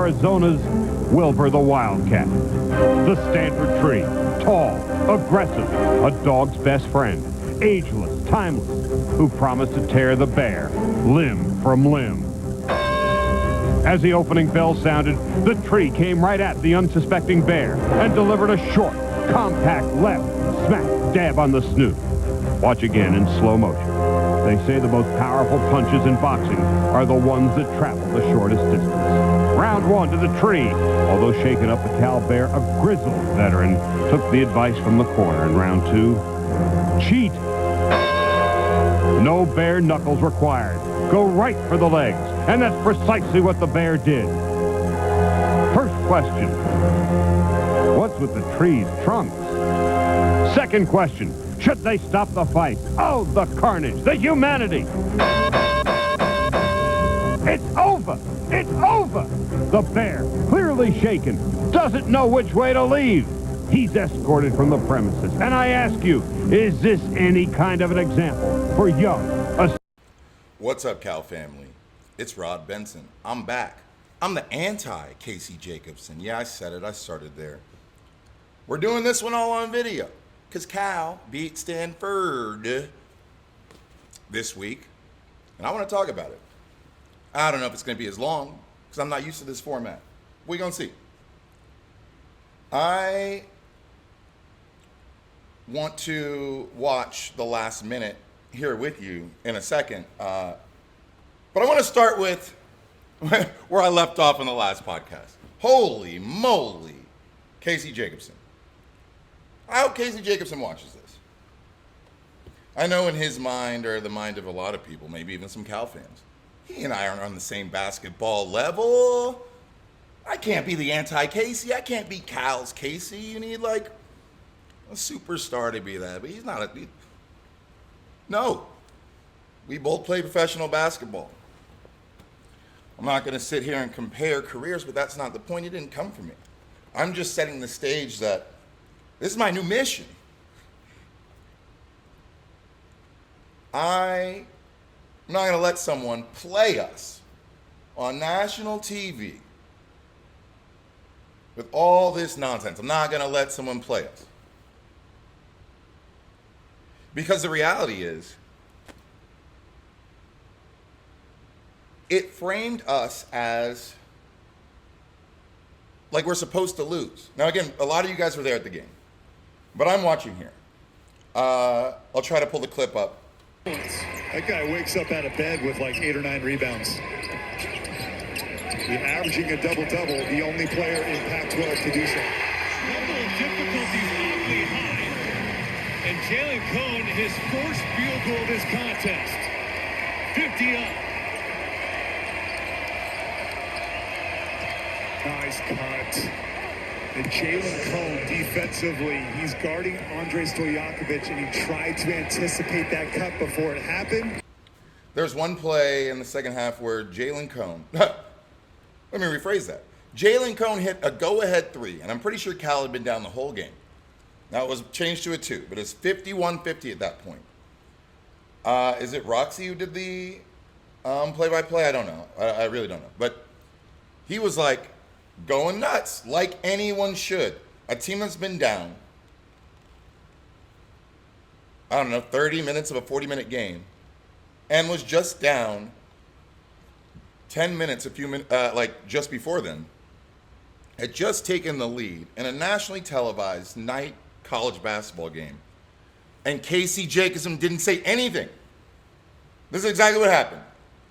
Arizona's Wilbur the Wildcat. The Stanford tree, tall, aggressive, a dog's best friend, ageless, timeless, who promised to tear the bear limb from limb. As the opening bell sounded, the tree came right at the unsuspecting bear and delivered a short, compact left smack dab on the snoot. Watch again in slow motion. They say the most powerful punches in boxing are the ones that travel the shortest distance. Round one to the tree. Although shaken up, the Cal Bear, a grizzled veteran, took the advice from the corner in round two. Cheat. No bare knuckles required. Go right for the legs. And that's precisely what the bear did. First question. What's with the tree's trunks? Second question. Should they stop the fight? Oh, the carnage, the humanity. It's over. It's over. The bear, clearly shaken, doesn't know which way to leave. He's escorted from the premises. And I ask you, is this any kind of an example for young? What's up, Cal family? It's Rod Benson. I'm back. I'm the anti-Casey Jacobsen. Yeah, I said it. I started there. We're doing this one all on video because Cal beat Stanford this week, and I want to talk about it. I don't know if it's going to be as long because I'm not used to this format. We're going to see. I want to watch the last minute here with you in a second, but I want to start with where I left off in the last podcast. Holy moly, Casey Jacobsen. I hope Casey Jacobsen watches this. I know in his mind, or the mind of a lot of people, maybe even some Cal fans, he and I aren't on the same basketball level. I can't be the anti-Casey. I can't be Cal's Casey. You need like a superstar to be that, but he's not a... No. We both play professional basketball. I'm not going to sit here and compare careers, but that's not the point. He didn't come from me. I'm just setting the stage that this is my new mission. I'm not going to let someone play us on national TV with all this nonsense. I'm not going to let someone play us. Because the reality is, it framed us as like we're supposed to lose. Now again, a lot of you guys were there at the game, but I'm watching here. I'll try to pull the clip up. That guy wakes up out of bed with like 8 or 9 rebounds. He's averaging a double-double, the only player in Pac-12 to do so. Level of difficulties awfully high. And Jalen Cone, his first field goal of this contest. 50 up. Nice cut. And Jalen Cone defensively, he's guarding Andre Stojakovic, and he tried to anticipate that cut before it happened. There's one play in the second half where Jalen Cone, let me rephrase that. Jalen Cone hit a go-ahead 3, and I'm pretty sure Cal had been down the whole game. Now it was changed to a 2, but it's 51-50 at that point. Is it Roxy who did the play-by-play? I don't know. I really don't know. But he was like going nuts, like anyone should. A team that's been down, I don't know, 30 minutes of a 40-minute game, and was just down 10 minutes, like just before then, had just taken the lead in a nationally televised night college basketball game, and Casey Jacobsen didn't say anything. This is exactly what happened.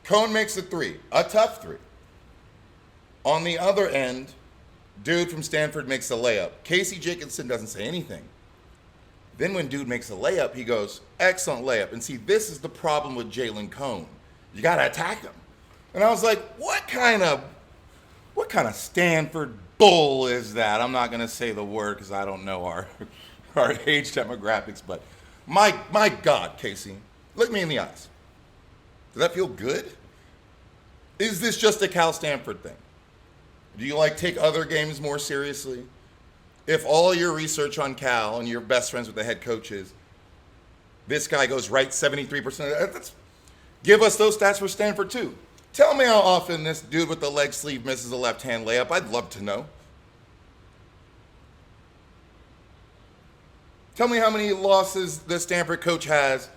Cone makes a 3, a tough 3. On the other end, dude from Stanford makes a layup. Casey Jacobsen doesn't say anything. Then when dude makes a layup, he goes, excellent layup. And see, this is the problem with Jalen Cone. You got to attack him. And I was like, what kind of Stanford bull is that? I'm not going to say the word because I don't know our age demographics, but my God, Casey, look me in the eyes. Does that feel good? Is this just a Cal Stanford thing? Do you take other games more seriously? If all your research on Cal and you're best friends with the head coaches, this guy goes right 73%. Give us those stats for Stanford too. Tell me how often this dude with the leg sleeve misses a left-hand layup. I'd love to know. Tell me how many losses the Stanford coach has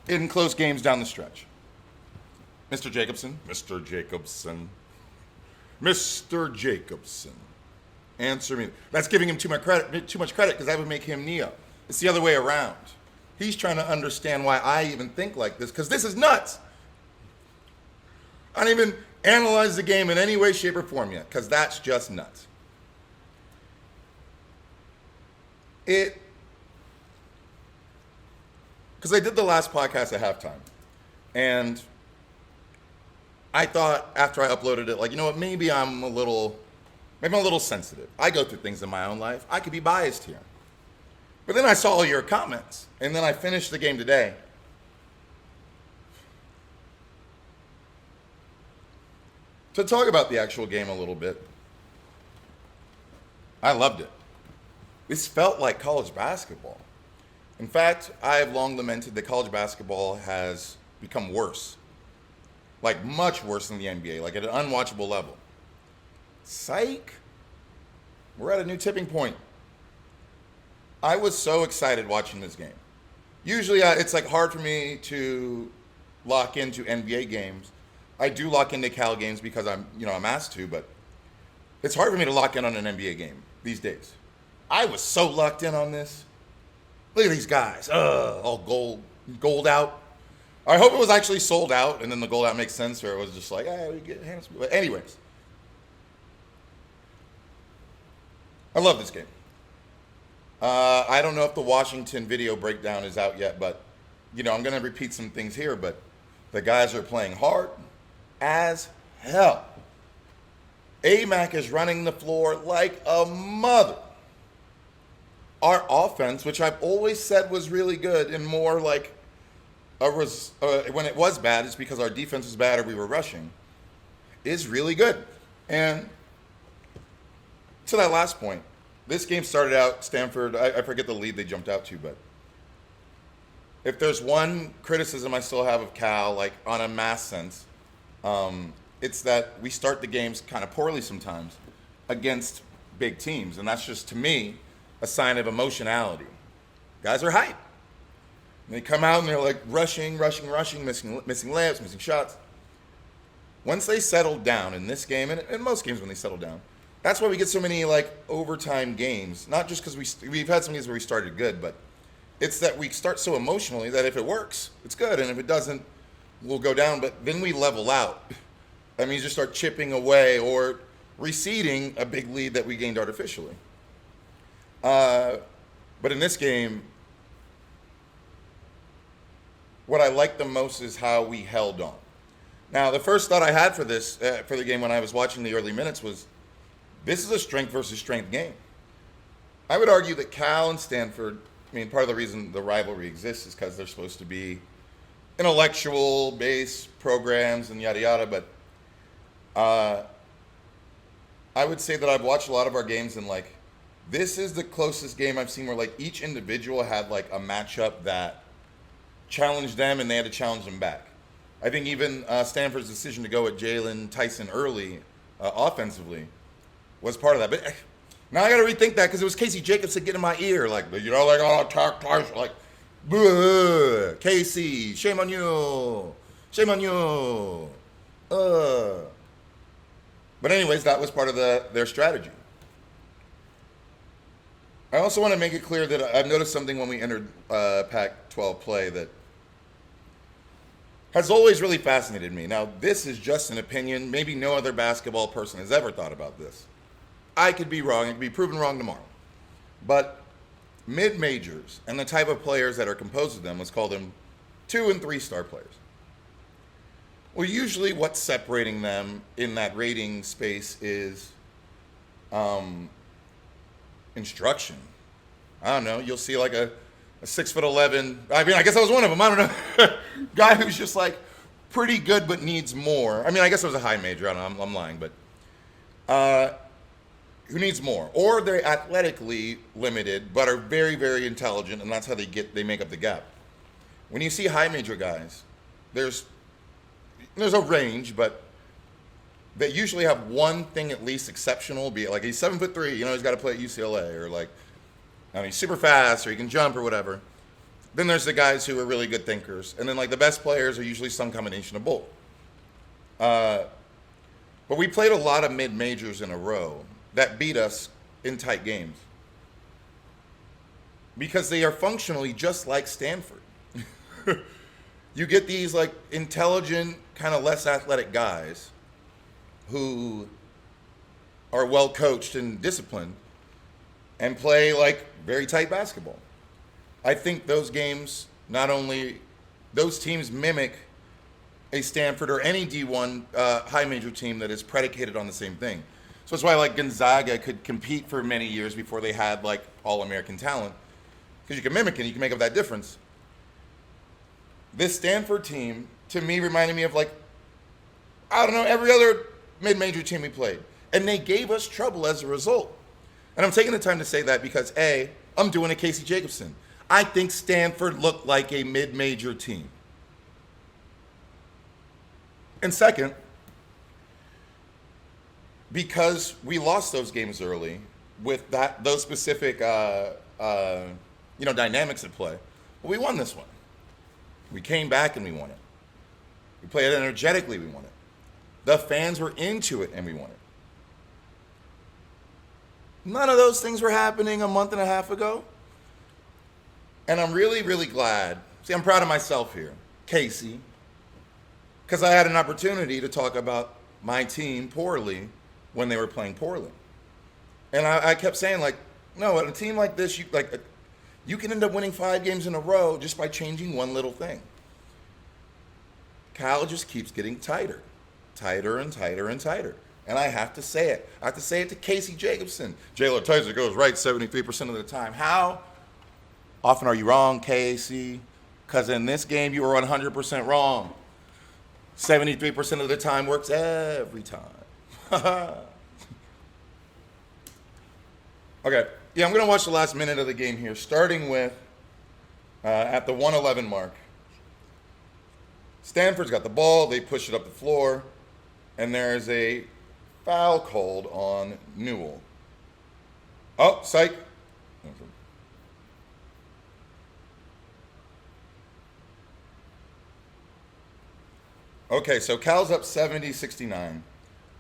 in close games down the stretch. Mr. Jacobsen. Mr. Jacobsen. Mr. Jacobsen. Answer me. That's giving him too much credit because that would make him Neo. It's the other way around. He's trying to understand why I even think like this, because this is nuts. I don't even analyze the game in any way, shape, or form yet, because that's just nuts. Because I did the last podcast at halftime, and I thought after I uploaded it, like, you know what, maybe I'm a little sensitive. I go through things in my own life. I could be biased here. But then I saw all your comments, and then I finished the game today. To talk about the actual game a little bit, I loved it. This felt like college basketball. In fact, I have long lamented that college basketball has become worse. Like much worse than the NBA, like at an unwatchable level. Psych. We're at a new tipping point. I was so excited watching this game. Usually it's like hard for me to lock into NBA games. I do lock into Cal games because I'm asked to, but it's hard for me to lock in on an NBA game these days. I was so locked in on this. Look at these guys, all gold out. I hope it was actually sold out, and then the gold out makes sense, or it was just like, we get hands. But anyways, I love this game. I don't know if the Washington video breakdown is out yet, but I'm going to repeat some things here, but the guys are playing hard as hell. AMAC is running the floor like a mother. Our offense, which I've always said was really good and more like when it was bad, it's because our defense was bad or we were rushing, is really good. And to that last point, this game started out, Stanford, I forget the lead they jumped out to, but if there's one criticism I still have of Cal, like on a mass sense, it's that we start the games kind of poorly sometimes against big teams. And that's just, to me, a sign of emotionality. Guys are hyped. And they come out and they're like rushing, missing layups, missing shots. Once they settle down in this game, and in most games when they settle down, that's why we get so many like overtime games. Not just because we've had some games where we started good, but it's that we start so emotionally that if it works, it's good, and if it doesn't, we'll go down. But then we level out. That means you start chipping away or receding a big lead that we gained artificially. But in this game, what I like the most is how we held on. Now, the first thought I had for this, for the game when I was watching the early minutes was, this is a strength versus strength game. I would argue that Cal and Stanford, part of the reason the rivalry exists is because they're supposed to be intellectual-based programs and yada yada, but I would say that I've watched a lot of our games and like, this is the closest game I've seen where like each individual had like a matchup that challenged them and they had to challenge them back. I think even Stanford's decision to go at Jalen Tyson early offensively was part of that. But now I got to rethink that because it was Casey Jacobsen getting in my ear like, attack Tyson, like, Casey, shame on you. But anyways, that was part of their strategy. I also want to make it clear that I've noticed something when we entered Pac-12 play that has always really fascinated me. Now, this is just an opinion. Maybe no other basketball person has ever thought about this. I could be wrong. It could be proven wrong tomorrow. But mid-majors and the type of players that are composed of them, let's call them 2- and 3-star players. Well, usually what's separating them in that rating space is instruction. I don't know. You'll see like a 6'11". I guess I was one of them. I don't know. Guy who's just like pretty good but needs more. I guess I was a high major. I don't know. I'm lying, but who needs more? Or they're athletically limited but are very, very intelligent, and that's how they make up the gap. When you see high major guys, there's a range, but that usually have one thing at least exceptional, be it like he's 7'3", he's got to play at UCLA, or like, he's super fast, or he can jump, or whatever. Then there's the guys who are really good thinkers, and then like the best players are usually some combination of both. But we played a lot of mid-majors in a row that beat us in tight games because they are functionally just like Stanford. You get these like intelligent, kind of less athletic guys who are well coached and disciplined and play like very tight basketball. I think those games, those teams mimic a Stanford or any D1 high major team that is predicated on the same thing. So that's why like Gonzaga could compete for many years before they had like all-American talent, because you can mimic it, you can make up that difference. This Stanford team, to me, reminded me of like, I don't know, every other mid-major team we played. And they gave us trouble as a result. And I'm taking the time to say that because A, I'm doing a Casey Jacobsen. I think Stanford looked like a mid-major team. And second, because we lost those games early with those specific dynamics at play, well, we won this one. We came back and we won it. We played it energetically, we won it. The fans were into it and we won it. None of those things were happening a month and a half ago. And I'm really, really glad. See, I'm proud of myself here, Casey, because I had an opportunity to talk about my team poorly when they were playing poorly. And I kept saying, like, no, a team like this, you can end up winning 5 games in a row just by changing one little thing. Cal just keeps getting tighter and tighter and tighter. And I have to say it. I have to say it to Casey Jacobsen. Jalen Tyser goes right 73% of the time. How often are you wrong, Casey? Because in this game, you were 100% wrong. 73% of the time works every time. Okay. Yeah, I'm going to watch the last minute of the game here, starting with at the 1:11 mark. Stanford's got the ball. They push it up the floor. And there's a foul called on Newell. Oh, psych. Okay, so Cal's up 70-69.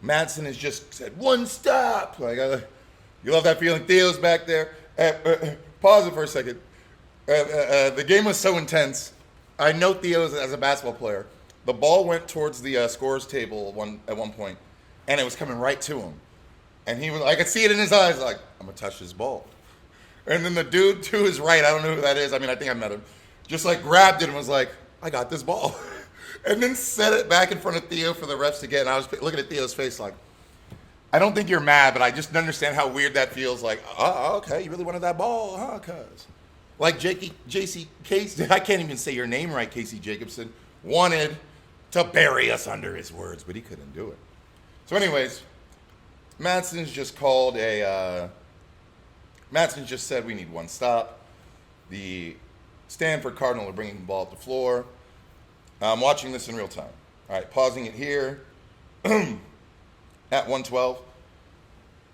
Madsen has just said, one stop. You love that feeling. Theo's back there. Pause it for a second. The game was so intense. I know Theo as a basketball player. The ball went towards the scores table at one point, and it was coming right to him. And I could see it in his eyes, like, I'm going to touch this ball. And then the dude to his right, I don't know who that is. I mean, I think I met him. Just like grabbed it and was like, I got this ball. And then set it back in front of Theo for the refs to get. And I was looking at Theo's face like, I don't think you're mad, but I just understand how weird that feels. Like, oh, okay, you really wanted that ball, huh, cuz? Like Casey, I can't even say your name right, Casey Jacobsen, wanted to bury us under his words, but he couldn't do it. So anyways, Madsen's just said we need one stop. The Stanford Cardinal are bringing the ball up the floor. I'm watching this in real time. All right, pausing it here. At 1:12,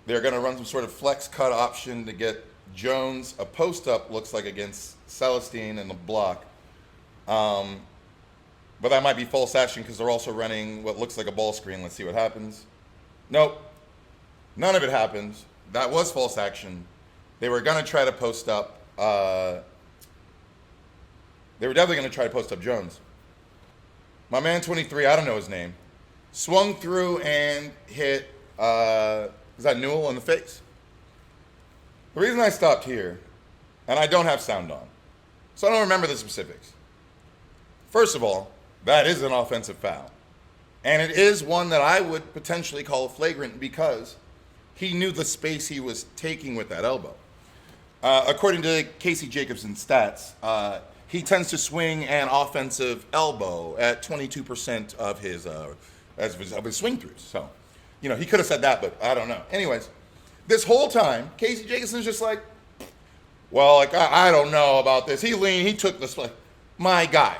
they're going to run some sort of flex cut option to get Jones a post-up, looks like, against Celestine in the block. But that might be false action because they're also running what looks like a ball screen. Let's see what happens. Nope. None of it happens. That was false action. They were going to try to post up. They were definitely going to try to post up Jones. My man, 23, I don't know his name, swung through and hit, is that Newell in the face? The reason I stopped here, and I don't have sound on, so I don't remember the specifics. First of all, that is an offensive foul. And it is one that I would potentially call flagrant because he knew the space he was taking with that elbow. According to Casey Jacobsen's stats, he tends to swing an offensive elbow at 22% of his swing throughs. So, he could have said that, but I don't know. Anyways, this whole time, Casey Jacobsen's just like, well, like I don't know about this. He leaned, he took this. Like, my guy,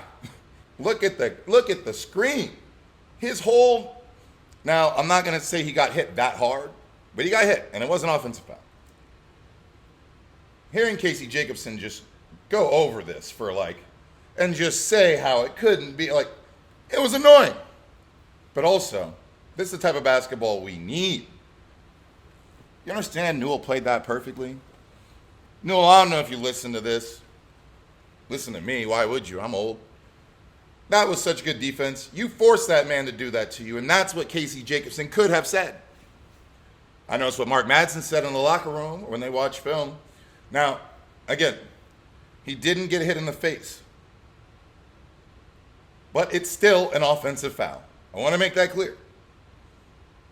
look at the screen. His whole Now, I'm not going to say he got hit that hard, but he got hit, and it was an offensive foul. Hearing Casey Jacobsen just go over this and just say how it couldn't be, it was annoying. But also, this is the type of basketball we need. You understand Newell played that perfectly? Newell, I don't know if you listen to this. Listen to me. Why would you? I'm old. That was such good defense. You forced that man to do that to you, and that's what Casey Jacobsen could have said. I know it's what Mark Madsen said in the locker room when they watched film. Now, again, he didn't get hit in the face. But it's still an offensive foul. I want to make that clear.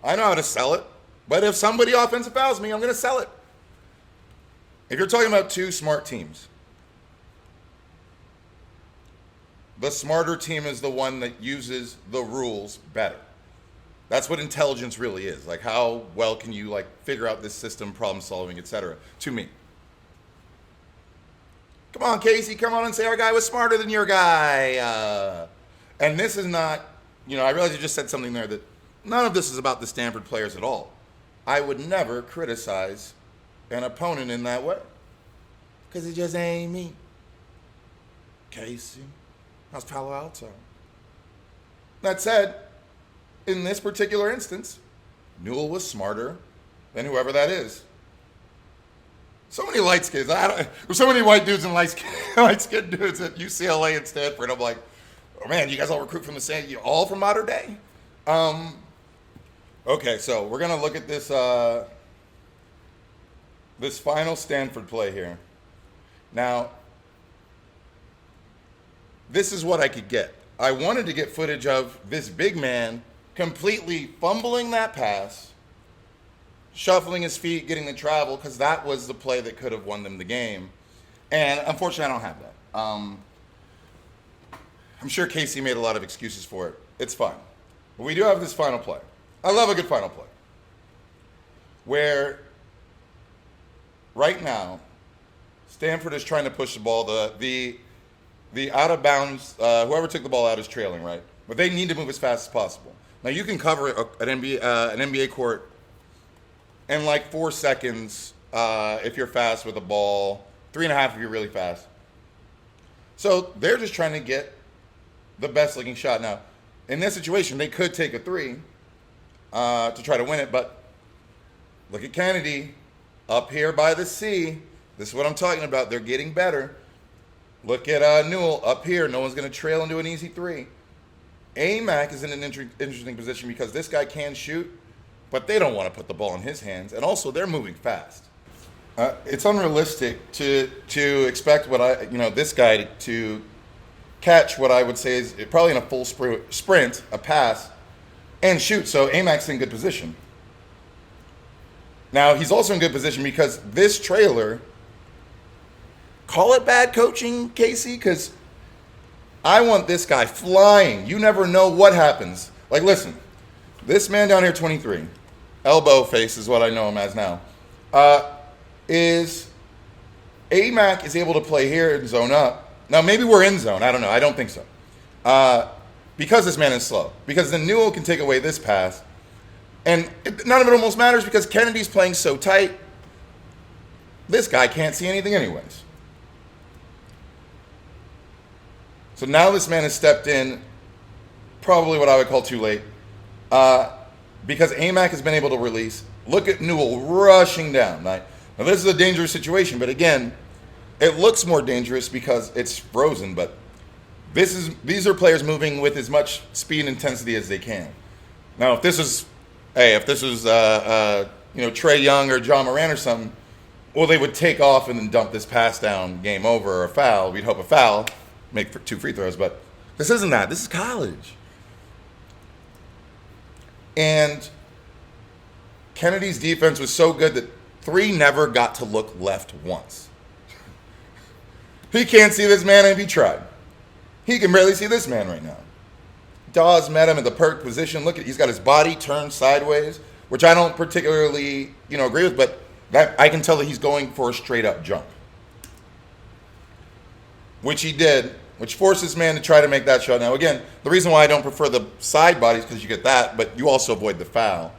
I know how to sell it, but if somebody offensive fouls me, I'm going to sell it. If you're talking about two smart teams, the smarter team is the one that uses the rules better. That's what intelligence really is. How well can you figure out this system, problem solving, etc. To me. Come on, Casey, come on and say our guy was smarter than your guy. And this is not, I realize you just said something there that none of this is about the Stanford players at all. I would never criticize an opponent in that way. Because it just ain't me. Casey, how's Palo Alto? That said, in this particular instance, Newell was smarter than whoever that is. So many light skins. There's so many white dudes and light skinned dudes at UCLA and Stanford. I'm like, oh man, you guys all recruit from the same, all from modern day? Okay, so we're going to look at this this final Stanford play here. Now, this is what I could get. I wanted to get footage of this big man completely fumbling that pass, shuffling his feet, getting the travel, because that was the play that could have won them the game. And unfortunately, I don't have that. I'm sure Casey made a lot of excuses for it. It's fine. But we do have this final play. I love a good final play. Where right now, Stanford is trying to push the ball. The out of bounds, whoever took the ball out is trailing, right? But they need to move as fast as possible. Now you can cover an NBA court in 4 seconds if you're fast with the ball, 3.5 if you're really fast. So they're just trying to get the best looking shot. Now, in this situation, they could take a three to try to win it, but look at Kennedy up here by the C. This is what I'm talking about. They're getting better. Look at Newell up here. No one's going to trail into an easy three. AMAC is in an interesting position because this guy can shoot, but they don't want to put the ball in his hands, and also they're moving fast. It's unrealistic to expect this guy to catch what I would say is probably in a full sprint, a pass, and shoot. So AMAC's in good position. Now, he's also in good position because this trailer, call it bad coaching, Casey, because I want this guy flying. You never know what happens. Listen, this man down here, 23, elbow face is what I know him as now, is AMAC is able to play here and zone up. Now, maybe we're in zone. I don't know. I don't think so. Because this man is slow. Because then Newell can take away this pass. And none of it almost matters because Kennedy's playing so tight. This guy can't see anything anyways. So now this man has stepped in, probably what I would call too late. Because AMAC has been able to release. Look at Newell rushing down. Now, this is a dangerous situation, but again, it looks more dangerous because it's frozen, but these are players moving with as much speed and intensity as they can. Now, if this was Trey Young or John Moran or something, well, they would take off and then dump this pass down, game over, or a foul. We'd hope a foul, make 2 free throws, but this isn't that. This is college. And Kennedy's defense was so good that 3 never got to look left once. He can't see this man if he tried. He can barely see this man right now. Dawes met him at the perk position. Look, he's got his body turned sideways, which I don't particularly, agree with, but that I can tell that he's going for a straight up jump, which he did. which forces man to try to make that shot. Now, again, the reason why I don't prefer the side bodies because you get that, but you also avoid the foul.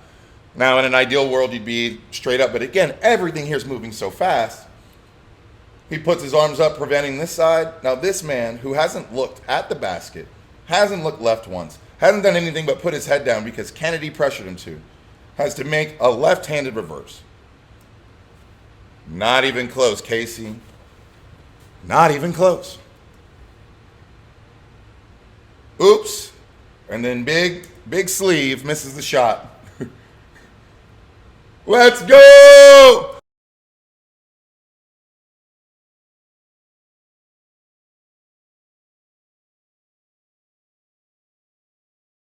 Now, in an ideal world, you'd be straight up. But again, everything here is moving so fast. He puts his arms up, preventing this side. Now, this man, who hasn't looked at the basket, hasn't looked left once, hasn't done anything but put his head down because Kennedy pressured him to, has to make a left-handed reverse. Not even close, Casey. Not even close. Oops. And then big sleeve misses the shot. Let's go!